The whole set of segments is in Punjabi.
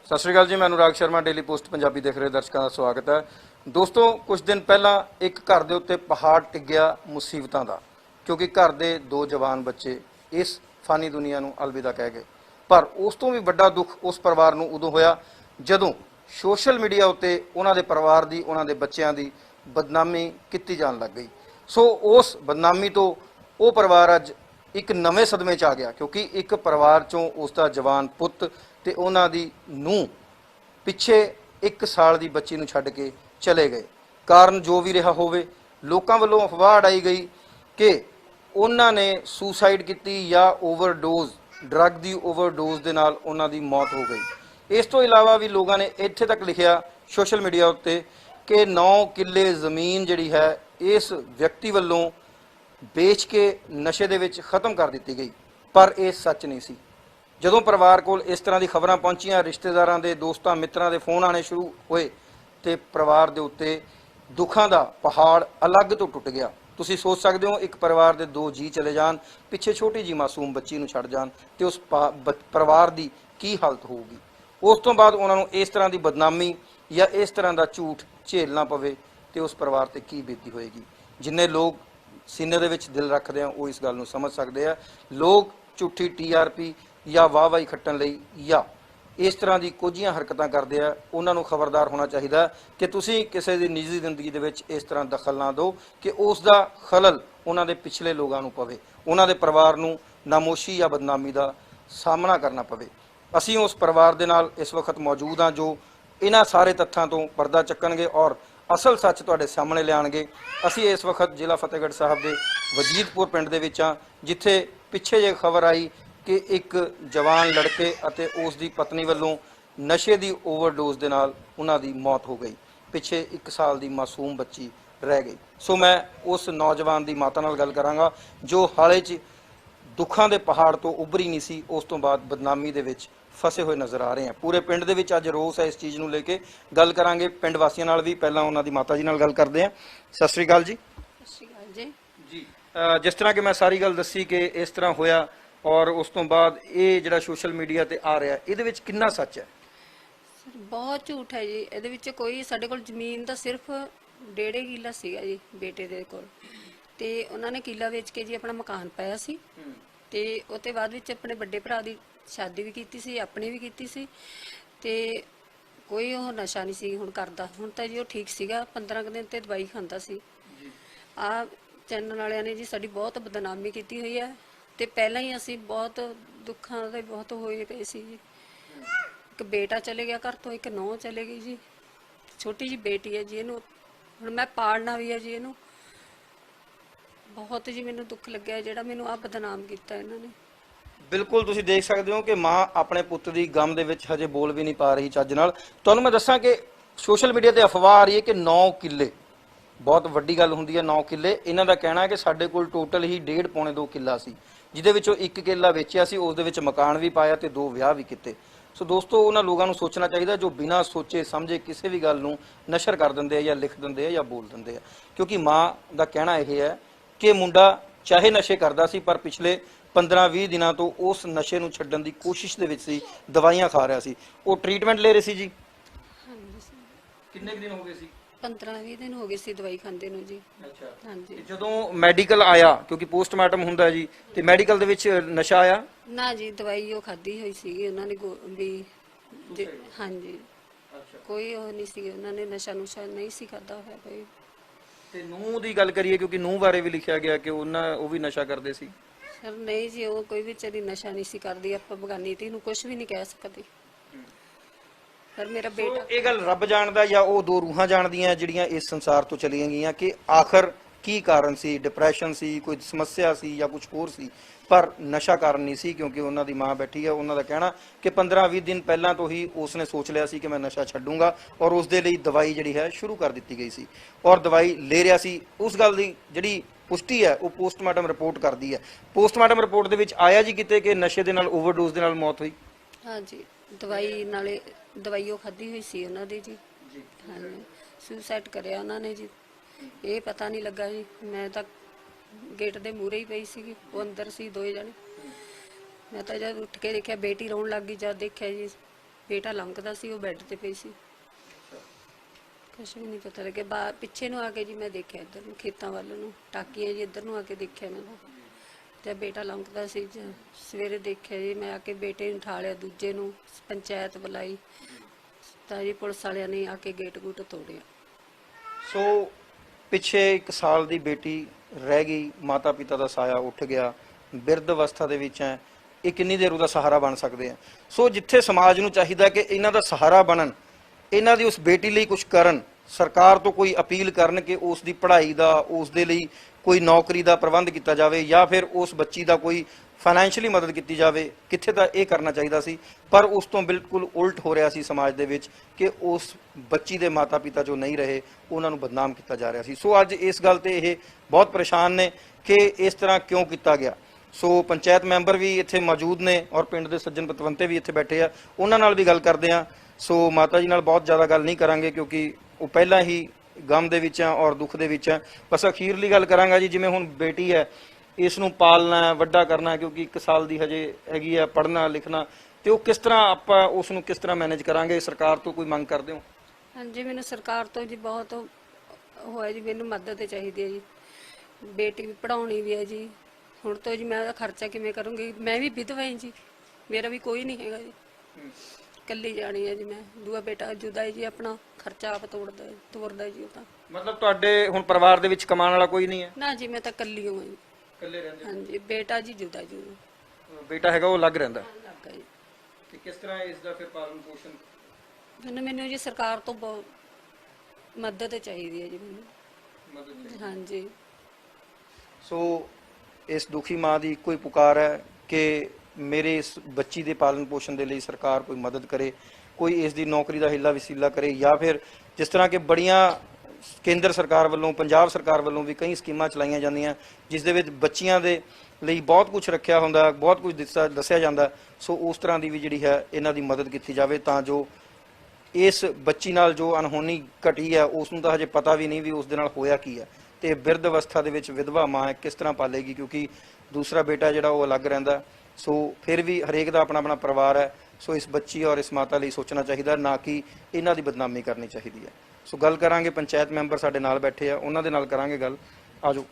सत श्री अकाल जी, मैं अनुराग शर्मा डेली पोस्ट पंजाबी देख रहे दर्शकों का स्वागत है। दोस्तों, कुछ दिन पहला एक घर के उत्ते पहाड़ टिक गया मुसीबतों का, क्योंकि घर के दो जवान बच्चे इस फानी दुनिया को अलविदा कह गए। पर उस तो भी बड़ा दुख उस परिवार को उदों होया जदों सोशल मीडिया उत्ते उन्हां दे परिवार की, उन्हां दे बच्चों की बदनामी की जान लग गई। सो उस बदनामी तो वो परिवार अज एक नवे सदमे च आ गया, क्योंकि एक परिवार चों उसका जवान पुत ते उन्हां दी नूंह पिछे 1 साल की बच्ची नूं छड्ड के चले गए। कारण जो भी रहा होवे, लोकां वल्लों अफवाह उड़ाई गई कि उन्हां ने सुसाइड की या ओवरडोज ड्रग की ओवरडोज दे नाल उन्हां दी मौत हो गई। इस तो इलावा भी लोगों ने इत्थे तक लिखिया सोशल मीडिया उत्ते कि 9 किले जमीन जिहड़ी है इस व्यक्ति वल्लों बेच के नशे दे विच खत्म कर दी गई। पर यह सच नहीं सी। ਜਦੋਂ परिवार को इस तरह की खबरां पहुंचियां, रिश्तेदारां दे, दोस्तां मित्रां दे फोन आने शुरू होए तो परिवार के उत्ते दुखां दा पहाड़ अलग तो टुट गया। तुसीं सोच सकते हो, एक परिवार के 2 जी चले जान, पिछे छोटी जी मासूम बच्ची नूं छड्ड जान तो उस परिवार की की हालत होगी। उस तो बाद उन्होंने इस तरह की बदनामी या इस तरह का झूठ झेलना पवे तो उस परिवार ते की बीती होएगी। जिन्ने लोग सीने दे विच दिल रखते हैं वो इस गल नूं समझ सकते हैं। लोग झूठी TRP या वाहवाही खट्टण लई या इस तरह की कुछियां हरकतां करते हैं, उन्होंने खबरदार होना चाहिए कि तुसीं किसी की निजी जिंदगी दे विच इस तरह दखल ना दो कि उसका खलल उन्होंने पिछले लोगों को पवे, उन्होंने परिवार को नामोशी या बदनामी का सामना करना पवे। असीं उस परिवार दे नाल इस वक्त मौजूद हाँ जो इन्हां सारे तत्थां तो पर्दा चक्कणगे और असल सच तुहाडे सामने लियाणगे। असीं इस वक्त जिला फतेहगढ़ साहब के वजीदपुर पिंड दे विच हां, जिथे पिछे जे खबर आई कि एक जवान लड़के अते उसकी पत्नी वालों नशे की ओवरडोज के नाल उन्हां दी मौत हो गई। पिछे 1 साल की मासूम बच्ची रह गई। सो मैं उस नौजवान की माता नाल गल करांगा जो हाले च दुखां दे पहाड़ तो उभरी नहीं सी, उस तो बाद बदनामी दे विच फसे हुए नज़र आ रहे हैं। पूरे पिंड दे विच अज रोस है इस चीज़ नूं लेके। गल करांगे पिंड वासियों नाल भी, पहलां उन्हां दी माता जी नाल गल करदे हां। सत श्री अकाल जी। सत श्री अकाल जी। जी, जिस तरह कि मैं सारी गल दसी कि इस तरह होया और उस तो बाद ये जिहड़ा सोशल मीडिया ते आ रहा ਇਹਦੇ ਵਿੱਚ कितना सच है? सर बहुत झूठ है जी। ਇਹਦੇ ਵਿੱਚ ਕੋਈ ਸਾਡੇ ਕੋਲ ਜ਼ਮੀਨ ਦਾ ਸਿਰਫ 1.5 ਕਿੱਲਾ ਸੀਗਾ ਜੀ ਬੇਟੇ ਦੇ ਕੋਲ, ਤੇ ਉਹਨਾਂ ਨੇ ਕਿੱਲਾ ਵੇਚ ਕੇ ਜੀ ਆਪਣਾ ਮਕਾਨ ਪਾਇਆ ਸੀ। ਤੇ ਉਹਤੇ ਬਾਅਦ ਵਿੱਚ ਆਪਣੇ ਵੱਡੇ ਭਰਾ ਦੀ ਸ਼ਾਦੀ ਵੀ ਕੀਤੀ ਸੀ, ਆਪਣੀ ਵੀ ਕੀਤੀ ਸੀ, ਤੇ ਕੋਈ ਉਹ ਨਸ਼ਾ ਨਹੀਂ ਸੀ ਹੁਣ ਕਰਦਾ। ਹੁਣ ਤਾਂ ਜੀ ਉਹ ਠੀਕ ਸੀਗਾ, 15 ਕੁ ਦਿਨ ਤੇ ਦਵਾਈ ਖਾਂਦਾ ਸੀ। ਆ ਚੈਨਲ ਵਾਲਿਆਂ ਨੇ ਜੀ ਸਾਡੀ ਬਹੁਤ ਬਦਨਾਮੀ ਕੀਤੀ ਹੋਈ ਹੈ, ਤੇ ਪਹਿਲਾਂ ਹੀ ਅਸੀਂ ਬਹੁਤ ਦੁੱਖਾਂ ਦੇ ਬਹੁਤ ਹੋਏ ਪਏ ਸੀ ਜੀ। ਇੱਕ ਬੇਟਾ ਚਲੇ ਗਿਆ ਘਰ ਤੋਂ, ਇੱਕ ਨੂੰਹ ਚਲੇ ਗਈ ਜੀ, ਛੋਟੀ ਜੀ ਬੇਟੀ ਹੈ ਜੀ, ਇਹਨੂੰ ਹੁਣ ਮੈਂ ਪਾਲਣਾ ਵੀ ਹੈ ਜੀ ਇਹਨੂੰ। ਬਹੁਤ ਜੀ ਮੈਨੂੰ ਦੁੱਖ ਲੱਗਿਆ ਜਿਹੜਾ ਮੈਨੂੰ ਆ ਬਦਨਾਮ ਕੀਤਾ ਇਹਨਾਂ ਨੇ। बिल्कुल तुसीं देख सकते हो कि माँ अपने पुत की गम दे विच हजे बोल भी नहीं पा रही चज नाल। तुहानूं मैं दस्सां कि सोशल मीडिया ते अफवाह आ रही है कि 9 किले बहुत वड्डी गल हुंदी है। 9 किले इन्हां दा कहना है कि साडे कोल टोटल ही 1.5 पौने 2 किला सी, जिहदे विचों 1 किला वेचिया सी, उस दे विच मकान भी पाया ते 2 विआह भी कीते। सो दोस्तों, उन्हां लोगों नूं सोचना चाहिए जो बिना सोचे समझे किसी भी गल नूं नशर कर दिंदे या लिख दिंदे या बोल दिंदे आ। क्योंकि माँ दा कहना यह है कि मुंडा चाहे नशे करदा सी पर पिछले 15-20 दिनों तो उस नशे नूं छड्डण दी कोशिश दे विच सी, दवाइयां खा रहा सी। वो ट्रीटमेंट ले रहे सी जी। ਹਾਂਜੀ ਸਰ, किन्ने दिन हो गए सी? 15-20 ਦਿਨ ਹੋ ਗਏ ਸੀ ਦਵਾਈ ਖਾਂਦੇ ਨੂੰ ਜੀ। अच्छा, ਹਾਂਜੀ। ਜਦੋਂ ਮੈਡੀਕਲ ਆਇਆ, ਕਿਉਂਕਿ ਪੋਸਟਮਾਰਟਮ ਹੁੰਦਾ ਜੀ, ਤੇ ਮੈਡੀਕਲ ਦੇ ਵਿੱਚ ਨਸ਼ਾ ਆਇਆ? ਨਾ ਜੀ, ਦਵਾਈ ਉਹ ਖਾਧੀ ਹੋਈ ਸੀਗੀ ਉਹਨਾਂ ਨੇ ਵੀ ਹਾਂਜੀ, ਕੋਈ ਉਹ ਨਹੀਂ ਸੀ, ਉਹਨਾਂ ਨੇ ਨਸ਼ਾ ਨੁਸ਼ਾ ਨਹੀਂ ਸੀ ਕਰਦਾ ਹੋਇਆ ਕੋਈ। ਤੇ ਨੂੰਹ ਦੀ ਗੱਲ ਕਰੀਏ, ਕਿਉਂਕਿ ਨੂੰਹ ਬਾਰੇ ਵੀ ਲਿਖਿਆ ਗਿਆ ਕਿ ਉਹ ਵੀ ਨਸ਼ਾ ਕਰਦੇ ਸੀ। ਸਰ ਨਹੀਂ ਜੀ, ਉਹ ਕੋਈ ਵਿਚਾਰੀ ਨਸ਼ਾ ਨਹੀਂ ਸੀ ਕਰਦੀ। ਆਪਾਂ ਬਗਾਨੀ ਧੀ ਨੂੰ ਕੁਝ ਵੀ ਨਹੀਂ ਕਹਿ ਸਕਦੇ। ਪਰ ਮੇਰਾ ਬੇਟਾ ਇਹ ਗੱਲ ਰੱਬ ਜਾਣਦਾ ਜਾਂ ਉਹ 2 ਰੂਹਾਂ ਜਾਣਦੀਆਂ ਜਿਹੜੀਆਂ ਇਸ ਸੰਸਾਰ ਤੋਂ ਚਲੀਆਂ ਗਈਆਂ ਕਿ ਆਖਰ ਕੀ ਕਾਰਨ ਸੀ। ਡਿਪਰੈਸ਼ਨ ਸੀ, ਕੋਈ ਸਮੱਸਿਆ ਸੀ ਜਾਂ ਕੁਝ ਹੋਰ ਸੀ, ਪਰ ਨਸ਼ਾ ਕਾਰਨ ਨਹੀਂ ਸੀ। ਕਿਉਂਕਿ ਉਹਨਾਂ ਦੀ ਮਾਂ ਬੈਠੀ ਹੈ, ਉਹਨਾਂ ਦਾ ਕਹਿਣਾ ਕਿ 15-20 ਦਿਨ ਪਹਿਲਾਂ ਤੋਂ ਹੀ ਉਸਨੇ ਸੋਚ ਲਿਆ ਸੀ ਕਿ ਮੈਂ ਨਸ਼ਾ ਛੱਡੂੰਗਾ ਔਰ ਉਸ ਦੇ ਲਈ ਦਵਾਈ ਜਿਹੜੀ ਹੈ ਸ਼ੁਰੂ ਕਰ ਦਿੱਤੀ ਗਈ ਸੀ ਔਰ ਦਵਾਈ ਲੈ ਰਿਹਾ ਸੀ। ਉਸ ਗੱਲ ਦੀ ਜਿਹੜੀ ਪੁਸ਼ਟੀ ਹੈ ਉਹ ਪੋਸਟਮਾਰਟਮ ਰਿਪੋਰਟ ਕਰਦੀ ਹੈ। ਪੋਸਟਮਾਰਟਮ ਰਿਪੋਰਟ ਦੇ ਵਿੱਚ ਆਇਆ ਜੀ ਕਿਤੇ ਕਿ ਨਸ਼ੇ ਦੇ ਨਾਲ ਓਵਰਡੋਜ਼ ਦੇ ਨਾਲ ਮੌਤ ਹੋਈ? ਹਾਂਜੀ, ਦਵਾਈ ਨਾਲੇ ਦਵਾਈ ਉਹ ਖਾਧੀ ਹੋਈ ਸੀ ਉਹਨਾਂ ਦੀ ਜੀ। ਹਾਂਜੀ, ਸੁਸਾਈਡ ਕਰਿਆ ਉਹਨਾਂ ਨੇ ਜੀ। ਇਹ ਪਤਾ ਨਹੀਂ ਲੱਗਾ ਜੀ। ਮੈਂ ਤਾਂ गेट के मूहरे ही पई सी, वो अंदर सी 2 जने। मैं तो जब उठ के देखा बेटी रोन लग गई, जब देखा जी ਬੇਟਾ ਲੰਘਦਾ ਸੀ, ਉਹ ਬੈੱਡ ਤੇ ਪਈ ਸੀ। ਕੁਛ ਵੀ ਨਹੀਂ ਪਤਾ ਲੱਗਿਆ। ਪਿੱਛੇ ਨੂੰ ਆ ਕੇ ਜੀ ਮੈਂ ਦੇਖਿਆ ਇੱਧਰ ਨੂੰ, ਖੇਤਾਂ ਵੱਲ ਨੂੰ, ਟਾਕੀਆਂ ਜੀ ਇੱਧਰ ਨੂੰ ਆ ਕੇ ਦੇਖਿਆ ਮੈਂ ਤੇ ਬੇਟਾ ਲੰਘਦਾ ਸੀ ਜੀ। ਸਵੇਰੇ ਦੇਖਿਆ ਜੀ, ਮੈਂ ਆ ਕੇ ਬੇਟੇ ਨੂੰ ਉਠਾ ਲਿਆ, ਦੂਜੇ ਨੂੰ ਪੰਚਾਇਤ ਬੁਲਾਈ ਤਾਂ ਜੀ ਪੁਲਿਸ ਵਾਲਿਆਂ ਨੇ ਆ ਕੇ ਗੇਟ ਗੂਟ ਤੋੜਿਆ। ਸੋ ਪਿੱਛੇ 1 ਸਾਲ ਦੀ ਬੇਟੀ ਰਹਿ ਗਈ, ਮਾਤਾ ਪਿਤਾ ਦਾ ਸਾਇਆ ਉੱਠ ਗਿਆ, ਬਿਰਧ ਅਵਸਥਾ ਦੇ ਵਿੱਚ ਹੈ, ਇਹ ਕਿੰਨੀ ਦੇਰ ਉਹਦਾ ਸਹਾਰਾ ਬਣ ਸਕਦੇ ਆ। ਸੋ ਜਿੱਥੇ ਸਮਾਜ ਨੂੰ ਚਾਹੀਦਾ ਕਿ ਇਹਨਾਂ ਦਾ ਸਹਾਰਾ ਬਣਨ, ਇਹਨਾਂ ਦੀ ਉਸ ਬੇਟੀ ਲਈ ਕੁਝ ਕਰਨ, ਸਰਕਾਰ ਤੋਂ ਕੋਈ ਅਪੀਲ ਕਰਨ ਕਿ ਉਸ ਦੀ ਪੜ੍ਹਾਈ ਦਾ, ਉਸ ਦੇ ਲਈ ਕੋਈ ਨੌਕਰੀ ਦਾ ਪ੍ਰਬੰਧ ਕੀਤਾ ਜਾਵੇ ਜਾਂ ਫਿਰ ਉਸ ਬੱਚੀ ਦਾ ਕੋਈ ਫਾਈਨੈਂਸ਼ੀਅਲੀ ਮਦਦ ਕੀਤੀ ਜਾਵੇ, ਕਿੱਥੇ ਤਾਂ ਇਹ ਕਰਨਾ ਚਾਹੀਦਾ ਸੀ। ਪਰ ਉਸ ਤੋਂ ਬਿਲਕੁਲ ਉਲਟ ਹੋ ਰਿਹਾ ਸੀ ਸਮਾਜ ਦੇ ਵਿੱਚ ਕਿ ਉਸ ਬੱਚੀ ਦੇ ਮਾਤਾ ਪਿਤਾ ਜੋ ਨਹੀਂ ਰਹੇ ਉਹਨਾਂ ਨੂੰ ਬਦਨਾਮ ਕੀਤਾ ਜਾ ਰਿਹਾ ਸੀ। ਸੋ ਅੱਜ ਇਸ ਗੱਲ ਤੇ ਇਹ ਬਹੁਤ ਪਰੇਸ਼ਾਨ ਨੇ ਕਿ ਇਸ ਤਰ੍ਹਾਂ ਕਿਉਂ ਕੀਤਾ ਗਿਆ। ਸੋ ਪੰਚਾਇਤ ਮੈਂਬਰ ਵੀ ਇੱਥੇ ਮੌਜੂਦ ਨੇ ਔਰ ਪਿੰਡ ਦੇ ਸੱਜਣ ਪਤਵੰਤੇ ਵੀ ਇੱਥੇ ਬੈਠੇ ਆ, ਉਹਨਾਂ ਨਾਲ ਵੀ ਗੱਲ ਕਰਦੇ ਆ। ਸੋ ਮਾਤਾ ਜੀ ਨਾਲ ਬਹੁਤ ਜ਼ਿਆਦਾ ਗੱਲ ਨਹੀਂ ਕਰਾਂਗੇ ਕਿਉਂਕਿ ਉਹ ਪਹਿਲਾਂ ਹੀ ਗਮ ਦੇ ਵਿੱਚ ਆ ਔਰ ਦੁੱਖ ਦੇ ਵਿੱਚ ਆ। ਬਸ ਅਖੀਰਲੀ ਗੱਲ ਕਰਾਂਗਾ ਜੀ, ਜਿਵੇਂ ਹੁਣ ਬੇਟੀ ਹੈ, ਇਸ ਨੂੰ ਪਾਲਣਾ ਹੈ, ਵੱਡਾ ਕਰਨਾ ਹੈ, ਕਿਉਂਕਿ 1 ਸਾਲ ਦੀ ਹਜੇ ਹੈਗੀ ਆ, ਪੜ੍ਹਨਾ ਲਿਖਣਾ, ਤੇ ਉਹ ਕਿਸ ਤਰ੍ਹਾਂ ਆਪਾਂ ਉਸ ਨੂੰ ਕਿਸ ਤਰ੍ਹਾਂ ਮੈਨੇਜ ਕਰਾਂਗੇ? ਸਰਕਾਰ ਤੋਂ ਕੋਈ ਮੰਗ ਕਰਦੇ ਹੋ? ਹਾਂਜੀ, ਮੈਨੂੰ ਸਰਕਾਰ ਤੋਂ ਜੀ ਬਹੁਤ ਹੋਇਆ ਜੀ, ਮੈਨੂੰ ਮਦਦ ਚਾਹੀਦੀ ਹੈ ਜੀ। ਬੇਟੀ ਵੀ ਪੜ੍ਹਾਉਣੀ ਵੀ ਹੈ ਜੀ। ਹੁਣ ਤੋਂ ਜੀ ਮੈਂ ਉਹਦਾ ਖਰਚਾ ਕਿਵੇਂ ਕਰੂੰਗੀ? ਮੈਂ ਵੀ ਵਿਧਵਾ ਹਾਂ ਜੀ, ਮੇਰਾ ਵੀ ਕੋਈ ਨਹੀਂ ਹੈਗਾ ਜੀ, ਇਕੱਲੀ ਜਾਣੀ ਹੈ ਜੀ ਮੈਂ। ਦੂਆ ਬੇਟਾ ਜੁਦਾ ਹੈ ਜੀ, ਆਪਣਾ ਖਰਚਾ ਆਪ ਤੋਰਦਾ ਜੀ ਉਹ ਤਾਂ। ਮਤਲਬ ਤੁਹਾਡੇ ਹੁਣ ਪਰਿਵਾਰ ਦੇ ਵਿੱਚ ਕਮਾਉਣ ਵਾਲਾ ਕੋਈ ਨਹੀਂ ਹੈ? ਨਾ ਜੀ, ਮੈਂ ਤਾਂ ਇਕੱਲੀ ਹਾਂ ਜੀ। ਇਕੱਲੇ ਰਹਿੰਦੇ? ਹਾਂਜੀ, ਬੇਟਾ ਜੀ ਜੁਦਾ ਜੀ। ਬੇਟਾ ਹੈਗਾ ਉਹ ਅਲੱਗ ਰਹਿੰਦਾ? ਲੱਗਾ ਜੀ। ਤੇ ਕਿਸ ਤਰ੍ਹਾਂ ਇਸ ਦਾ ਫਿਰ ਪਾਲਣ ਪੋਸ਼ਣ? ਮੈਨੂੰ ਜੀ ਸਰਕਾਰ ਤੋਂ ਬਹੁਤ ਮਦਦ ਚਾਹੀਦੀ ਹੈ ਜੀ ਮੈਨੂੰ। ਹਾਂਜੀ। ਸੋ ਇਸ ਦੁਖੀ ਮਾਂ ਦੀ ਇੱਕੋ ਹੀ ਪੁਕਾਰ ਹੈ ਕਿ ਮੇਰੇ ਇਸ ਬੱਚੀ ਦੇ ਪਾਲਣ ਪੋਸ਼ਣ ਦੇ ਲਈ ਸਰਕਾਰ ਕੋਈ ਮਦਦ ਕਰੇ, ਕੋਈ ਇਸ ਦੀ ਨੌਕਰੀ ਦਾ ਹਿੱਲਾ ਵਸੀਲਾ ਕਰੇ, ਜਾਂ ਫਿਰ ਜਿਸ ਤਰ੍ਹਾਂ ਕਿ ਬੜੀਆਂ ਕੇਂਦਰ ਸਰਕਾਰ ਵੱਲੋਂ, ਪੰਜਾਬ ਸਰਕਾਰ ਵੱਲੋਂ ਵੀ ਕਈ ਸਕੀਮਾਂ ਚਲਾਈਆਂ ਜਾਂਦੀਆਂ ਜਿਸ ਦੇ ਵਿੱਚ ਬੱਚੀਆਂ ਦੇ ਲਈ ਬਹੁਤ ਕੁਝ ਰੱਖਿਆ ਹੁੰਦਾ, ਬਹੁਤ ਕੁਝ ਦੱਸਿਆ ਜਾਂਦਾ। ਸੋ ਉਸ ਤਰ੍ਹਾਂ ਦੀ ਵੀ ਜਿਹੜੀ ਹੈ ਇਹਨਾਂ ਦੀ ਮਦਦ ਕੀਤੀ ਜਾਵੇ ਤਾਂ ਜੋ ਇਸ ਬੱਚੀ ਨਾਲ ਜੋ ਅਣਹੋਣੀ ਘਟੀ ਹੈ ਉਸ ਨੂੰ ਤਾਂ ਹਜੇ ਪਤਾ ਵੀ ਨਹੀਂ ਵੀ ਉਸ ਦੇ ਨਾਲ ਹੋਇਆ ਕੀ ਹੈ, ਤੇ ਬਿਰਧ ਅਵਸਥਾ ਦੇ ਵਿੱਚ ਵਿਧਵਾ ਮਾਂ ਹੈ, ਕਿਸ ਤਰ੍ਹਾਂ ਪਾਲੇਗੀ, ਕਿਉਂਕਿ ਦੂਸਰਾ ਬੇਟਾ ਜਿਹੜਾ ਉਹ ਅਲੱਗ ਰਹਿੰਦਾ। ਸੋ ਫਿਰ ਵੀ ਹਰੇਕ ਦਾ ਆਪਣਾ ਆਪਣਾ ਪਰਿਵਾਰ ਹੈ। ਸੋ ਇਸ ਬੱਚੀ ਔਰ ਇਸ ਮਾਤਾ ਲਈ ਸੋਚਣਾ ਚਾਹੀਦਾ, ਨਾ ਕਿ ਇਹਨਾਂ ਦੀ ਬਦਨਾਮੀ ਕਰਨੀ ਚਾਹੀਦੀ ਹੈ। ਸੋ ਗੱਲ ਕਰਾਂਗੇ, ਪੰਚਾਇਤ ਮੈਂਬਰ ਸਾਡੇ ਨਾਲ ਬੈਠੇ ਆ, ਉਹਨਾਂ ਦੇ ਨਾਲ ਕਰਾਂਗੇ ਗੱਲ। ਆਜੋ।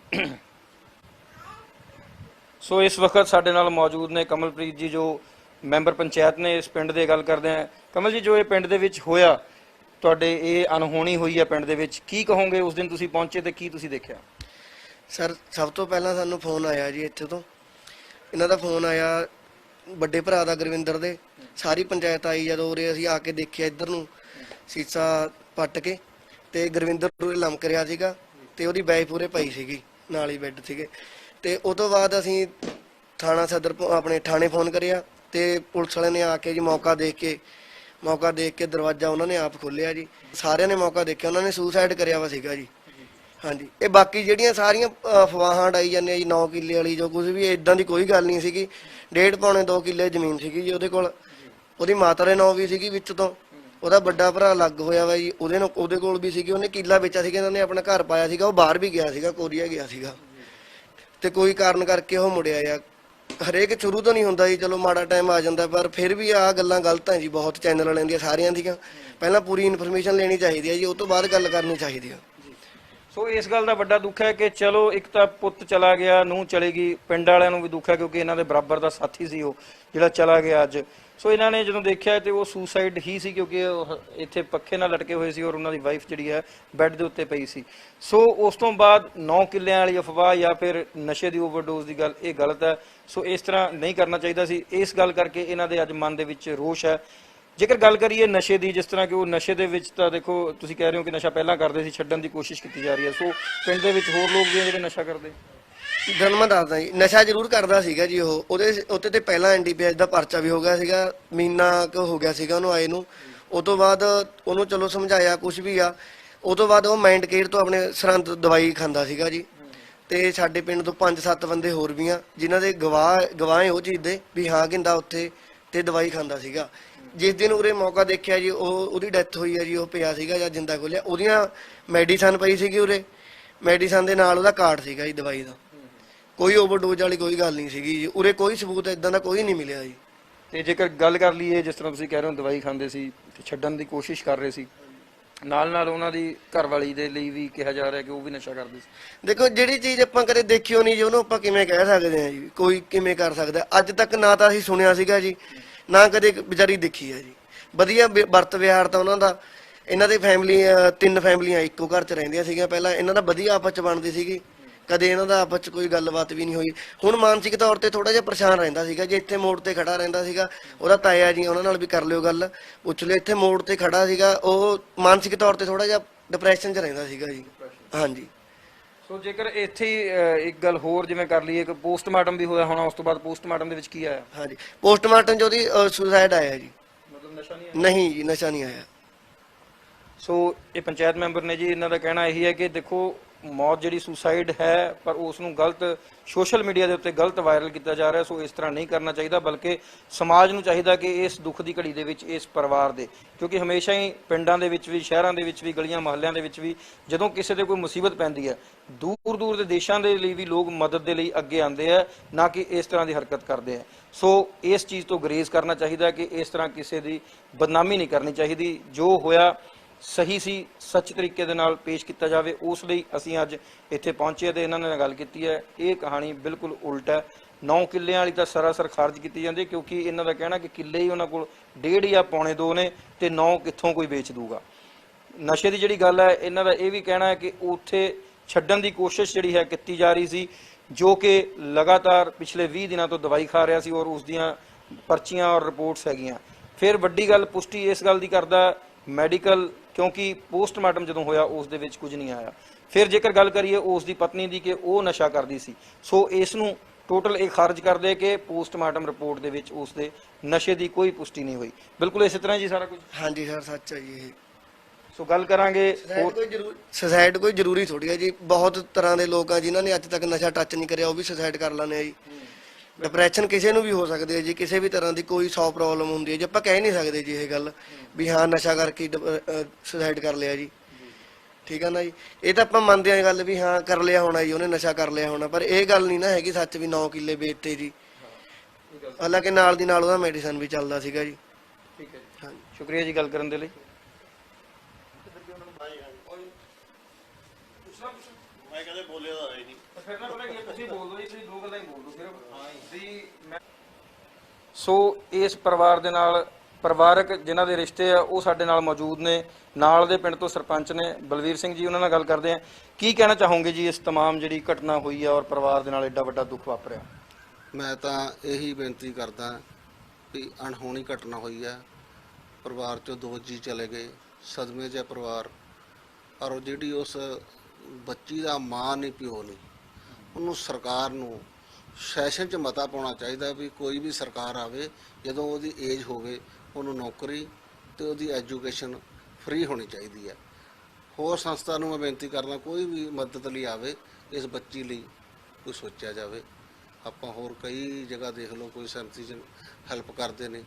ਸੋ ਇਸ ਵਕਤ ਸਾਡੇ ਨਾਲ ਮੌਜੂਦ ਨੇ ਕਮਲਪ੍ਰੀਤ ਜੀ, ਜੋ ਮੈਂਬਰ ਪੰਚਾਇਤ ਨੇ ਇਸ ਪਿੰਡ ਦੇ। ਗੱਲ ਕਰਦੇ ਆ ਕਮਲ ਜੀ, ਜੋ ਇਹ ਪਿੰਡ ਦੇ ਵਿੱਚ ਹੋਇਆ, ਤੁਹਾਡੇ ਇਹ ਅਣਹੋਣੀ ਹੋਈ ਹੈ ਪਿੰਡ ਦੇ ਵਿੱਚ, ਕੀ ਕਹੋਗੇ? ਉਸ ਦਿਨ ਤੁਸੀਂ ਪਹੁੰਚੇ ਤੇ ਕੀ ਤੁਸੀਂ ਦੇਖਿਆ? ਸਰ, ਸਭ ਤੋਂ ਪਹਿਲਾਂ ਸਾਨੂੰ ਫੋਨ ਆਇਆ ਜੀ ਇੱਥੇ ਤੋਂ, ਇਹਨਾਂ ਦਾ ਫੋਨ ਆਇਆ ਵੱਡੇ ਭਰਾ ਦਾ, ਗੁਰਵਿੰਦਰ ਦੇ। ਸਾਰੀ ਪੰਚਾਇਤ ਆਈ ਜਦੋਂ ਉਰੇ, ਅਸੀਂ ਆ ਕੇ ਦੇਖਿਆ ਇੱਧਰ ਨੂੰ ਸੀਸਾ ਪੱਟ ਕੇ, ਤੇ ਗੁਰਵਿੰਦਰ ਉਰੇ ਲਮਕ ਰਿਹਾ ਸੀਗਾ ਤੇ ਉਹਦੀ ਵਾਈਫ ਉਰੇ ਪਈ ਸੀਗੀ, ਨਾਲ ਹੀ ਬੈੱਡ ਸੀਗੇ। ਤੇ ਉਹ ਤੋਂ ਬਾਅਦ ਅਸੀਂ ਥਾਣਾ ਸਦਰ ਆਪਣੇ ਥਾਣੇ ਫੋਨ ਕਰਿਆ ਤੇ ਪੁਲਿਸ ਵਾਲਿਆਂ ਨੇ ਆ ਕੇ ਜੀ ਮੌਕਾ ਦੇਖ ਕੇ ਦਰਵਾਜ਼ਾ ਉਹਨਾਂ ਨੇ ਆਪ ਖੋਲ੍ਹਿਆ ਜੀ। ਸਾਰਿਆਂ ਨੇ ਮੌਕਾ ਦੇਖਿਆ, ਉਹਨਾਂ ਨੇ ਸੁਸਾਈਡ ਕਰਿਆ ਵਾ ਸੀਗਾ ਜੀ। ਹਾਂਜੀ, ਇਹ ਬਾਕੀ ਜਿਹੜੀਆਂ ਸਾਰੀਆਂ ਅਫਵਾਹਾਂ ਉਡਾਈ ਜਾਂਦੀਆਂ ਜੀ 9 ਕਿੱਲੇ ਵਾਲੀ, ਜੋ ਕੁਝ ਵੀ, ਇਦਾਂ ਦੀ ਕੋਈ ਗੱਲ ਨਹੀਂ ਸੀਗੀ। 1.5 ਪੌਣੇ 2 ਕਿੱਲੇ ਜ਼ਮੀਨ ਸੀਗੀ ਜੀ ਉਹਦੇ ਕੋਲ, ਉਹਦੀ ਮਾਤਾ ਦੇ ਨਾਂ ਵੀ ਸੀਗੀ ਵਿੱਚ ਤੋਂ, ਉਹਦਾ ਵੱਡਾ ਭਰਾ ਲੱਗ ਹੋਇਆ ਵਾ ਜੀ, ਉਹਦੇ ਕੋਲ ਵੀ ਸੀਗੀ। ਉਹਨੇ ਕਿੱਲਾ ਵੇਚਿਆ ਸੀਗਾ, ਇਹਨਾਂ ਨੇ ਆਪਣਾ ਘਰ ਪਾਇਆ ਸੀਗਾ, ਉਹ ਬਾਹਰ ਵੀ ਗਿਆ ਸੀਗਾ, ਕੋਰੀਆ ਗਿਆ ਸੀਗਾ, ਤੇ ਕੋਈ ਕਾਰਨ ਕਰਕੇ ਉਹ ਮੁੜਿਆ ਆ। ਹਰੇਕ ਸ਼ੁਰੂ ਤੋਂ ਨਹੀਂ ਹੁੰਦਾ ਜੀ, ਚਲੋ ਮਾੜਾ ਟਾਈਮ ਆ ਜਾਂਦਾ, ਪਰ ਫਿਰ ਵੀ ਆਹ ਗੱਲਾਂ ਗਲਤ ਹੈ ਜੀ, ਬਹੁਤ ਚੈਨਲ ਵਾਲਿਆਂ ਦੀਆਂ, ਸਾਰਿਆਂ ਦੀਆਂ। ਪਹਿਲਾਂ ਪੂਰੀ ਇਨਫੋਰਮੇਸ਼ਨ ਲੈਣੀ ਚਾਹੀਦੀ ਹੈ ਜੀ, ਉਹ ਤੋਂ ਬਾਅਦ ਗੱਲ ਕਰਨੀ ਚਾਹੀਦੀ ਹੈ। ਸੋ ਇਸ ਗੱਲ ਦਾ ਵੱਡਾ ਦੁੱਖ ਹੈ ਕਿ ਚਲੋ ਇੱਕ ਤਾਂ ਪੁੱਤ ਚਲਾ ਗਿਆ, ਨੂੰਹ ਚਲੀ ਗਈ, ਪਿੰਡ ਵਾਲਿਆਂ ਨੂੰ ਵੀ ਦੁੱਖ ਹੈ ਕਿਉਂਕਿ ਇਹਨਾਂ ਦੇ ਬਰਾਬਰ ਦਾ ਸਾਥੀ ਸੀ ਉਹ ਜਿਹੜਾ ਚਲਾ ਗਿਆ ਅੱਜ। ਸੋ ਇਹਨਾਂ ਨੇ ਜਦੋਂ ਦੇਖਿਆ ਤੇ ਉਹ ਸੁਸਾਈਡ ਹੀ ਸੀ, ਕਿਉਂਕਿ ਉਹ ਇੱਥੇ ਪੱਖੇ ਨਾਲ ਲਟਕੇ ਹੋਏ ਸੀ ਔਰ ਉਹਨਾਂ ਦੀ ਵਾਈਫ ਜਿਹੜੀ ਹੈ ਬੈੱਡ ਦੇ ਉੱਤੇ ਪਈ ਸੀ। ਸੋ ਉਸ ਤੋਂ ਬਾਅਦ 9 ਕਿੱਲਿਆਂ ਵਾਲੀ ਅਫਵਾਹ ਜਾਂ ਫਿਰ ਨਸ਼ੇ ਦੀ ਓਵਰਡੋਜ਼ ਦੀ ਗੱਲ, ਇਹ ਗਲਤ ਹੈ। ਸੋ ਇਸ ਤਰ੍ਹਾਂ ਨਹੀਂ ਕਰਨਾ ਚਾਹੀਦਾ ਸੀ। ਇਸ ਗੱਲ ਕਰਕੇ ਇਹਨਾਂ ਦੇ ਅੱਜ ਮਨ ਦੇ ਵਿੱਚ ਰੋਸ਼ ਹੈ। ਜੇਕਰ ਗੱਲ ਕਰੀਏ ਨਸ਼ੇ ਦੀ, ਜਿਸ ਤਰ੍ਹਾਂ ਕਿ ਉਹ ਨਸ਼ੇ ਦੇ ਵਿੱਚ ਤਾਂ ਦੇਖੋ ਤੁਸੀਂ ਕਹਿ ਰਹੇ ਹੋ ਕਿ ਨਸ਼ਾ ਪਹਿਲਾਂ ਕਰਦੇ ਸੀ, ਛੱਡਣ ਦੀ ਕੋਸ਼ਿਸ਼ ਕੀਤੀ ਜਾ ਰਹੀ ਹੈ। ਸੋ ਪਿੰਡ ਦੇ ਵਿੱਚ ਹੋਰ ਲੋਕ ਵੀ ਜਿਹੜੇ ਨਸ਼ਾ ਕਰਦੇ? ਤੁਹਾਨੂੰ ਮੈਂ ਦੱਸਦਾ ਜੀ, ਨਸ਼ਾ ਜ਼ਰੂਰ ਕਰਦਾ ਸੀਗਾ ਜੀ ਉਹ। ਉਹਦੇ ਉੱਤੇ ਤੇ ਪਹਿਲਾਂ ਐਨਡੀਪੀਐਸ ਦਾ ਪਰਚਾ ਵੀ ਹੋ ਗਿਆ ਸੀਗਾ, ਮਹੀਨਾ ਕੁ ਹੋ ਗਿਆ ਸੀਗਾ ਉਹਨੂੰ ਆਏ ਨੂੰ। ਉਹ ਤੋਂ ਬਾਅਦ ਉਹਨੂੰ ਚਲੋ ਸਮਝਾਇਆ ਕੁਝ ਵੀ ਆ, ਉਹ ਤੋਂ ਬਾਅਦ ਉਹ ਮਾਈਂਡ ਕੇਅਰ ਤੋਂ ਆਪਣੇ ਸਰਹੰਦ ਦਵਾਈ ਖਾਂਦਾ ਸੀਗਾ ਜੀ। ਤੇ ਸਾਡੇ ਪਿੰਡ ਤੋਂ 5-7 ਬੰਦੇ ਹੋਰ ਵੀ ਆ ਜਿਨ੍ਹਾਂ ਦੇ ਗਵਾਹ ਉਹ ਚੀਜ਼ ਦੇ ਵੀ ਹਾਂ ਗਿੰਦਾ ਉੱਥੇ ਤੇ ਦਵਾਈ ਖਾਂਦਾ ਸੀਗਾ। ਜਿਸ ਦਿਨ ਉਰੇ ਮੌਕਾ ਦੇਖਿਆ ਜੀ, ਉਹਦੀ ਡੈਥ ਹੋਈ ਹੈ ਜੀ, ਉਹ ਪਿਆ ਸੀਗਾ ਜਾਂ ਜਿੰਦਾ ਖੋਲਿਆ, ਉਹਦੀਆਂ ਮੈਡੀਸਨ ਪਈ ਸੀਗੀ ਉਰੇ, ਮੈਡੀਸਨ ਦੇ ਨਾਲ ਉਹਦਾ ਕਾਰਡ ਸੀਗਾ ਜੀ ਦਵਾਈ ਦਾ। ਕੋਈ ਓਵਰਡੋਜ਼ ਵਾਲੀ ਕੋਈ ਗੱਲ ਨਹੀਂ ਸੀਗੀ ਜੀ ਉਰੇ, ਕੋਈ ਸਬੂਤ ਇਦਾਂ ਦਾ ਕੋਈ ਨਹੀਂ ਮਿਲਿਆ ਜੀ। ਤੇ ਜੇਕਰ ਗੱਲ ਕਰ ਲਈਏ ਜਿਸ ਤਰ੍ਹਾਂ ਤੁਸੀਂ ਕਹਿ ਰਹੇ ਹੋ ਦਵਾਈ ਖਾਂਦੇ ਸੀ ਤੇ ਛੱਡਣ ਦੀ ਕੋਸ਼ਿਸ਼ ਕਰ ਰਹੇ ਸੀ, ਨਾਲ ਨਾਲ ਉਹਨਾਂ ਦੀ ਘਰਵਾਲੀ ਦੇ ਲਈ ਵੀ ਕਿਹਾ ਜਾ ਰਿਹਾ ਕਿ ਉਹ ਵੀ ਨਸ਼ਾ ਕਰਦੀ ਸੀ। ਦੇਖੋ ਜਿਹੜੀ ਚੀਜ਼ ਆਪਾਂ ਕਦੇ ਦੇਖਿਓ ਨਹੀਂ ਜੀ ਉਹਨੂੰ ਆਪਾਂ ਕਿਵੇਂ ਕਹਿ ਸਕਦੇ ਹਾਂ ਜੀ, ਕੋਈ ਕਿਵੇਂ ਕਰ ਸਕਦਾ। ਅੱਜ ਤੱਕ ਨਾ ਤਾਂ ਅਸੀਂ ਸੁਣਿਆ ਸੀਗਾ ਜੀ, ਨਾ ਕਦੇ ਵਿਚਾਰੀ ਦੇਖੀ ਹੈ ਜੀ। ਵਧੀਆ ਵਰਤ ਵਿਹਾਰ ਤਾਂ ਉਹਨਾਂ ਦਾ, ਇਹਨਾਂ ਦੀ ਫੈਮਿਲੀ 3 ਫੈਮਲੀਆਂ ਇੱਕੋ ਘਰ 'ਚ ਰਹਿੰਦੀਆਂ ਸੀਗੀਆਂ ਪਹਿਲਾਂ, ਇਹਨਾਂ ਦਾ ਵਧੀਆ ਆਪਸ 'ਚ ਬਣਦੀ ਸੀਗੀ, ਕਦੇ ਇਹਨਾਂ ਦਾ ਆਪਸ 'ਚ ਕੋਈ ਗੱਲਬਾਤ ਵੀ ਨਹੀਂ ਹੋਈ। ਹੁਣ ਮਾਨਸਿਕ ਤੌਰ ਤੇ ਥੋੜਾ ਜਿਹਾ ਪਰੇਸ਼ਾਨ ਰਹਿੰਦਾ ਸੀਗਾ ਜੀ, ਇੱਥੇ ਮੋੜ ਤੇ ਖੜਾ ਰਹਿੰਦਾ ਸੀਗਾ, ਉਹਦਾ ਤਾਇਆ ਜੀ ਉਹਨਾਂ ਨਾਲ ਵੀ ਕਰ ਲਿਓ ਗੱਲ, ਪੁੱਛ ਲਿਓ, ਇੱਥੇ ਮੋੜ ਤੇ ਖੜਾ ਸੀਗਾ, ਉਹ ਮਾਨਸਿਕ ਤੌਰ ਤੇ ਥੋੜਾ ਜਿਹਾ ਡਿਪਰੈਸ਼ਨ 'ਚ ਰਹਿੰਦਾ ਸੀਗਾ ਜੀ। ਹਾਂਜੀ। ਸੋ ਜੇਕਰ ਇੱਥੇ ਇੱਕ ਗੱਲ ਹੋਰ ਜਿਵੇਂ ਕਰ ਲਈਏ ਕਿ ਪੋਸਟਮਾਰਟਮ ਵੀ ਹੋਇਆ ਹੋਣਾ, ਉਸ ਤੋਂ ਬਾਅਦ ਪੋਸਟਮਾਰਟਮ ਦੇ ਵਿੱਚ ਕੀ ਆਇਆ? ਹਾਂਜੀ, ਪੋਸਟਮਾਰਟਮ 'ਚ ਉਹਦੀ ਸੁਸਾਇਡ ਆਇਆ ਜੀ। ਮਤਲਬ ਨਸ਼ਾ ਨਹੀਂ? ਨਹੀਂ ਜੀ, ਨਸ਼ਾ ਨਹੀਂ ਆਇਆ। ਸੋ ਇਹ ਪੰਚਾਇਤ ਮੈਂਬਰ ਨੇ ਜੀ, ਇਹਨਾਂ ਦਾ ਕਹਿਣਾ ਇਹੀ ਹੈ ਕਿ ਦੇਖੋ ਮੌਤ ਜਿਹੜੀ ਸੁਸਾਈਡ ਹੈ, ਪਰ ਉਸ ਨੂੰ ਗਲਤ ਸੋਸ਼ਲ ਮੀਡੀਆ ਦੇ ਉੱਤੇ ਗਲਤ ਵਾਇਰਲ ਕੀਤਾ ਜਾ ਰਿਹਾ। ਸੋ ਇਸ ਤਰ੍ਹਾਂ ਨਹੀਂ ਕਰਨਾ ਚਾਹੀਦਾ, ਬਲਕਿ ਸਮਾਜ ਨੂੰ ਚਾਹੀਦਾ ਕਿ ਇਸ ਦੁੱਖ ਦੀ ਘੜੀ ਦੇ ਵਿੱਚ ਇਸ ਪਰਿਵਾਰ ਦੇ, ਕਿਉਂਕਿ ਹਮੇਸ਼ਾ ਹੀ ਪਿੰਡਾਂ ਦੇ ਵਿੱਚ ਵੀ, ਸ਼ਹਿਰਾਂ ਦੇ ਵਿੱਚ ਵੀ, ਗਲੀਆਂ ਮੁਹੱਲਿਆਂ ਦੇ ਵਿੱਚ ਵੀ ਜਦੋਂ ਕਿਸੇ ਤੇ ਕੋਈ ਮੁਸੀਬਤ ਪੈਂਦੀ ਹੈ, ਦੂਰ ਦੂਰ ਦੇ ਦੇਸ਼ਾਂ ਦੇ ਲਈ ਵੀ ਲੋਕ ਮਦਦ ਦੇ ਲਈ ਅੱਗੇ ਆਉਂਦੇ ਆ, ਨਾ ਕਿ ਇਸ ਤਰ੍ਹਾਂ ਦੀ ਹਰਕਤ ਕਰਦੇ ਆ। ਸੋ ਇਸ ਚੀਜ਼ ਤੋਂ ਗੁਰੇਜ਼ ਕਰਨਾ ਚਾਹੀਦਾ ਕਿ ਇਸ ਤਰ੍ਹਾਂ ਕਿਸੇ ਦੀ ਬਦਨਾਮੀ ਨਹੀਂ ਕਰਨੀ ਚਾਹੀਦੀ। ਜੋ ਹੋਇਆ ਸਹੀ ਸੀ, ਸੱਚ ਤਰੀਕੇ ਦੇ ਨਾਲ ਪੇਸ਼ ਕੀਤਾ ਜਾਵੇ, ਉਸ ਲਈ ਅਸੀਂ ਅੱਜ ਇੱਥੇ ਪਹੁੰਚੇ ਤੇ ਇਹਨਾਂ ਨਾਲ ਗੱਲ ਕੀਤੀ ਹੈ। ਇਹ ਕਹਾਣੀ ਬਿਲਕੁਲ ਉਲਟ ਹੈ। 9 ਕਿੱਲਿਆਂ ਵਾਲੀ ਤਾਂ ਸਰਾਸਰ ਖਾਰਜ ਕੀਤੀ ਜਾਂਦੀ ਹੈ, ਕਿਉਂਕਿ ਇਹਨਾਂ ਦਾ ਕਹਿਣਾ ਕਿ ਕਿੱਲੇ ਹੀ ਉਹਨਾਂ ਕੋਲ 1.5 ਜਾਂ ਪੌਣੇ 2 ਨੇ ਤੇ 9 ਕਿੱਥੋਂ ਕੋਈ ਵੇਚ ਦੂਗਾ। ਨਸ਼ੇ ਦੀ ਜਿਹੜੀ ਗੱਲ ਹੈ, ਇਹਨਾਂ ਦਾ ਇਹ ਵੀ ਕਹਿਣਾ ਹੈ ਕਿ ਉੱਥੇ ਛੱਡਣ ਦੀ ਕੋਸ਼ਿਸ਼ ਜਿਹੜੀ ਹੈ ਕੀਤੀ ਜਾ ਰਹੀ ਸੀ, ਜੋ ਕਿ ਲਗਾਤਾਰ ਪਿਛਲੇ 20 ਦਿਨਾਂ ਤੋਂ ਦਵਾਈ ਖਾ ਰਿਹਾ ਸੀ ਔਰ ਉਸ ਦੀਆਂ ਪਰਚੀਆਂ ਔਰ ਰਿਪੋਰਟਸ ਹੈਗੀਆਂ। ਫਿਰ ਵੱਡੀ ਗੱਲ ਪੁਸ਼ਟੀ ਇਸ ਗੱਲ ਦੀ ਕਰਦਾ ਮੈਡੀਕਲ, ਕਿਉਂਕਿ ਪੋਸਟਮਾਰਟਮ ਜਦੋਂ ਹੋਇਆ ਉਸ ਦੇ ਵਿੱਚ ਕੁਝ ਨਹੀਂ ਆਇਆ। ਫਿਰ ਜੇਕਰ ਗੱਲ ਕਰੀਏ ਉਸ ਦੀ ਪਤਨੀ ਦੀ ਕਿ ਉਹ ਨਸ਼ਾ ਕਰਦੀ ਸੀ, ਸੋ ਇਸ ਨੂੰ ਟੋਟਲ ਇਹ ਖਾਰਜ ਕਰਦੇ ਕਿ ਪੋਸਟਮਾਰਟਮ ਰਿਪੋਰਟ ਦੇ ਵਿੱਚ ਉਸ ਦੇ ਨਸ਼ੇ ਦੀ ਕੋਈ ਪੁਸ਼ਟੀ ਨਹੀਂ ਹੋਈ। ਬਿਲਕੁਲ ਇਸੇ ਤਰ੍ਹਾਂ ਜੀ ਸਾਰਾ ਕੁਝ। ਹਾਂਜੀ ਸਰ, ਸੱਚ ਹੈ ਜੀ ਇਹ। ਸੋ ਗੱਲ ਕਰਾਂਗੇ ਸੁਸਾਇਡ ਕੋਈ ਜ਼ਰੂਰੀ ਥੋੜੀ ਹੈ ਜੀ। ਬਹੁਤ ਤਰ੍ਹਾਂ ਦੇ ਲੋਕ ਆ ਜਿਨ੍ਹਾਂ ਨੇ ਅੱਜ ਤੱਕ ਨਸ਼ਾ ਟੱਚ ਨਹੀਂ ਕਰਿਆ, ਉਹ ਵੀ ਸੁਸਾਇਡ ਕਰ ਲੈਂਦੇ ਆ ਜੀ। ਡਿਪਰੈਸ਼ਨ ਕਿਸੇ ਨੂੰ ਵੀ ਹੋ ਸਕਦੀ ਹੈ ਜੀ, ਕਿਸੇ ਵੀ ਤਰ੍ਹਾਂ ਦੀ ਕੋਈ 100 ਪ੍ਰੋਬਲਮ ਹੁੰਦੀ ਹੈ ਜੀ, ਆਪਾਂ ਕਹਿ ਨਹੀਂ ਸਕਦੇ ਜੀ ਇਹ ਗੱਲ ਵੀ ਹਾਂ ਨਸ਼ਾ ਕਰਕੇ ਸੁਸਾਇਡ ਕਰ ਲਿਆ ਜੀ। ਠੀਕ ਆ ਨਾ ਜੀ, ਇਹ ਤਾਂ ਆਪਾਂ ਮੰਨਦੇ ਹਾਂ ਗੱਲ ਵੀ ਹਾਂ ਕਰ ਲਿਆ ਹੋਣਾ ਜੀ, ਉਹਨੇ ਨਸ਼ਾ ਕਰ ਲਿਆ ਹੋਣਾ, ਪਰ ਇਹ ਗੱਲ ਨਹੀਂ ਨਾ ਹੈਗੀ ਸੱਚ ਵੀ 9 ਕਿੱਲੇ ਵੇਚਤੇ ਜੀ। ਹਾਲਾਂਕਿ ਨਾਲ ਦੀ ਨਾਲ ਉਹਦਾ ਮੈਡੀਸਨ ਵੀ ਚੱਲਦਾ ਸੀਗਾ ਜੀ। ਠੀਕ ਹੈ ਜੀ, ਹਾਂਜੀ, ਸ਼ੁਕਰੀਆ ਜੀ ਗੱਲ ਕਰਨ ਦੇ ਲਈ। ਮੈਂ ਕਦੇ ਬੋਲਿਆ ਤਾਂ ਹੈ ਨਹੀਂ। ਫਿਰ ਨਾ ਪਤਾ ਕੀ ਤੁਸੀਂ ਬੋਲ ਦਿਓ ਜੀ, ਤੁਸੀਂ ਦੋ ਗੱਲਾਂ ਹੀ ਬੋਲ ਦਿਓ ਸਿਰਫ ਵੀ। ਸੋ ਇਸ ਪਰਿਵਾਰ ਦੇ ਨਾਲ ਪਰਿਵਾਰਕ ਜਿਨ੍ਹਾਂ ਦੇ ਰਿਸ਼ਤੇ ਆ ਉਹ ਸਾਡੇ ਨਾਲ ਮੌਜੂਦ ਨੇ, ਨਾਲ ਦੇ ਪਿੰਡ ਤੋਂ ਸਰਪੰਚ ਨੇ ਬਲਵੀਰ ਸਿੰਘ ਜੀ, ਉਹਨਾਂ ਨਾਲ ਗੱਲ ਕਰਦੇ ਆ। ਕੀ ਕਹਿਣਾ ਚਾਹੋਗੇ ਜੀ ਇਸ तमाम ਜਿਹੜੀ ਘਟਨਾ ਹੋਈ ਆ ਔਰ ਪਰਿਵਾਰ ਦੇ ਨਾਲ ਐਡਾ ਵੱਡਾ ਦੁੱਖ ਵਾਪਰਿਆ? ਮੈਂ ਤਾਂ ਇਹੀ ਬੇਨਤੀ ਕਰਦਾ ਵੀ ਅਣਹੋਣੀ ਘਟਨਾ ਹੋਈ ਹੈ, ਪਰਿਵਾਰ ਚੋਂ 2 ਜੀ ਚਲੇ ਗਏ, ਸਦਮੇ 'ਚ ਹੈ ਪਰਿਵਾਰ। ਔਰ ਉਹ ਜਿਹੜੀ ਉਸ ਬੱਚੀ ਦਾ ਮਾਂ ਨਹੀਂ, ਪਿਓ ਨਹੀਂ, ਉਹਨੂੰ ਸਰਕਾਰ ਨੂੰ ਸੈਸ਼ਨ 'ਚ ਮਤਾ ਪਾਉਣਾ ਚਾਹੀਦਾ ਵੀ ਕੋਈ ਵੀ ਸਰਕਾਰ ਆਵੇ, ਜਦੋਂ ਉਹਦੀ ਏਜ ਹੋਵੇ ਉਹਨੂੰ ਨੌਕਰੀ ਤੇ ਉਹਦੀ ਐਜੂਕੇਸ਼ਨ ਫ੍ਰੀ ਹੋਣੀ ਚਾਹੀਦੀ ਹੈ। ਹੋਰ ਸੰਸਥਾ ਨੂੰ ਮੈਂ ਬੇਨਤੀ ਕਰਦਾ ਕੋਈ ਵੀ ਮਦਦ ਲਈ ਆਵੇ, ਇਸ ਬੱਚੀ ਲਈ ਕੋਈ ਸੋਚਿਆ ਜਾਵੇ। ਆਪਾਂ ਹੋਰ ਕਈ ਜਗ੍ਹਾ ਦੇਖ ਲਓ ਕੋਈ ਸੰਸਥਾ ਹੈਲਪ ਕਰਦੇ ਨੇ,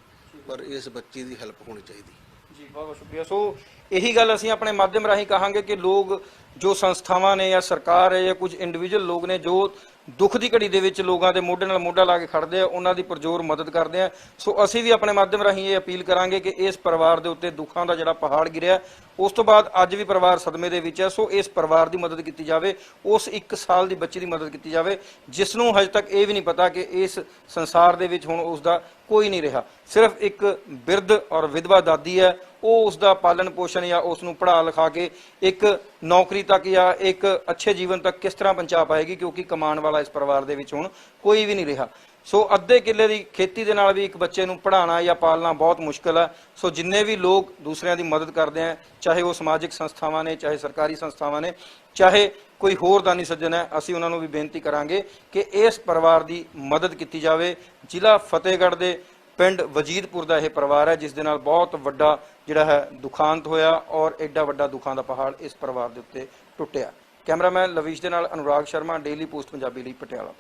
ਪਰ ਇਸ ਬੱਚੀ ਦੀ ਹੈਲਪ ਹੋਣੀ ਚਾਹੀਦੀ ਜੀ। ਬਹੁਤ ਬਹੁਤ ਸ਼ੁਕਰੀਆ। ਸੋ ਇਹੀ ਗੱਲ ਅਸੀਂ ਆਪਣੇ ਮਾਧਿਅਮ ਰਾਹੀਂ ਕਹਾਂਗੇ ਕਿ ਲੋਕ ਜੋ ਸੰਸਥਾਵਾਂ ਨੇ ਜਾਂ ਸਰਕਾਰ ਹੈ ਜਾਂ ਕੁਝ ਇੰਡੀਵਿਜੂਅਲ ਲੋਕ ਨੇ ਜੋ ਦੁੱਖ ਦੀ ਘੜੀ ਦੇ ਵਿੱਚ ਲੋਕਾਂ ਦੇ ਮੋਢੇ ਨਾਲ ਮੋਢਾ ਲਾ ਕੇ ਖੜਦੇ ਆ, ਉਹਨਾਂ ਦੀ ਪੁਰਜ਼ੋਰ ਮਦਦ ਕਰਦੇ ਆ। ਸੋ ਅਸੀਂ ਵੀ ਆਪਣੇ ਮਾਧਿਅਮ ਰਾਹੀਂ ਇਹ ਅਪੀਲ ਕਰਾਂਗੇ ਕਿ ਇਸ ਪਰਿਵਾਰ ਦੇ ਉੱਤੇ ਦੁੱਖਾਂ ਦਾ ਜਿਹੜਾ ਪਹਾੜ ਗਿਰਿਆ, ਉਸ ਤੋਂ ਬਾਅਦ ਅੱਜ ਵੀ ਪਰਿਵਾਰ ਸਦਮੇ ਦੇ ਵਿੱਚ ਹੈ। ਸੋ ਇਸ ਪਰਿਵਾਰ ਦੀ ਮਦਦ ਕੀਤੀ ਜਾਵੇ, ਉਸ 1 ਸਾਲ ਦੀ ਬੱਚੀ ਦੀ ਮਦਦ ਕੀਤੀ ਜਾਵੇ ਜਿਸ ਨੂੰ ਹਜੇ ਤੱਕ ਇਹ ਵੀ ਨਹੀਂ ਪਤਾ ਕਿ ਇਸ ਸੰਸਾਰ ਦੇ ਵਿੱਚ ਹੁਣ ਉਸ ਦਾ ਕੋਈ ਨਹੀਂ ਰਿਹਾ। ਸਿਰਫ ਇੱਕ ਬਿਰਧ ਔਰ ਵਿਧਵਾ ਦਾਦੀ ਹੈ, ਉਹ ਉਸ ਦਾ ਪਾਲਣ ਪੋਸ਼ਣ ਜਾਂ ਉਸ ਨੂੰ ਪੜ੍ਹਾ ਲਿਖਾ ਕੇ ਇੱਕ ਨੌਕਰੀ ਤੱਕ ਜਾਂ ਇੱਕ ਅੱਛੇ ਜੀਵਨ ਤੱਕ ਕਿਸ ਤਰ੍ਹਾਂ ਪਹੁੰਚਾ ਪਾਏਗੀ, ਕਿਉਂਕਿ ਕਮਾਉਣ ਵਾਲਾ ਇਸ ਪਰਿਵਾਰ ਦੇ ਵਿੱਚ ਹੁਣ ਕੋਈ ਵੀ ਨਹੀਂ ਰਿਹਾ। ਸੋ ਅੱਧੇ ਕਿੱਲੇ ਦੀ ਖੇਤੀ ਦੇ ਨਾਲ ਵੀ ਇੱਕ ਬੱਚੇ ਨੂੰ ਪੜ੍ਹਾਉਣਾ ਜਾਂ ਪਾਲਣਾ ਬਹੁਤ ਮੁਸ਼ਕਲ ਹੈ। ਸੋ ਜਿੰਨੇ ਵੀ ਲੋਕ ਦੂਸਰਿਆਂ ਦੀ ਮਦਦ ਕਰਦੇ ਆ, ਚਾਹੇ ਉਹ ਸਮਾਜਿਕ ਸੰਸਥਾਵਾਂ ਨੇ, ਚਾਹੇ ਸਰਕਾਰੀ ਸੰਸਥਾਵਾਂ ਨੇ, ਚਾਹੇ ਕੋਈ ਹੋਰ ਦਾਨੀ ਸੱਜਣ ਹੈ, ਅਸੀਂ ਉਹਨਾਂ ਨੂੰ ਵੀ ਬੇਨਤੀ ਕਰਾਂਗੇ ਕਿ ਇਸ ਪਰਿਵਾਰ ਦੀ ਮਦਦ ਕੀਤੀ ਜਾਵੇ। ਜ਼ਿਲ੍ਹਾ ਫਤਿਹਗੜ੍ਹ ਦੇ ਪਿੰਡ ਵਜੀਦਪੁਰ ਦਾ ਇਹ ਪਰਿਵਾਰ ਹੈ ਜਿਸ ਦੇ ਨਾਲ ਬਹੁਤ ਵੱਡਾ ਜਿਹੜਾ ਹੈ ਦੁਖਾਂਤ ਹੋਇਆ ਔਰ ਐਡਾ ਵੱਡਾ ਦੁੱਖਾਂ ਦਾ ਪਹਾੜ ਇਸ ਪਰਿਵਾਰ ਦੇ ਉੱਤੇ ਟੁੱਟਿਆ। ਕੈਮਰਾਮੈਨ ਲਵੀਸ਼ ਦੇ ਨਾਲ ਅਨੁਰਾਗ ਸ਼ਰਮਾ, ਡੇਲੀ ਪੋਸਟ ਪੰਜਾਬੀ ਲਈ, ਪਟਿਆਲਾ।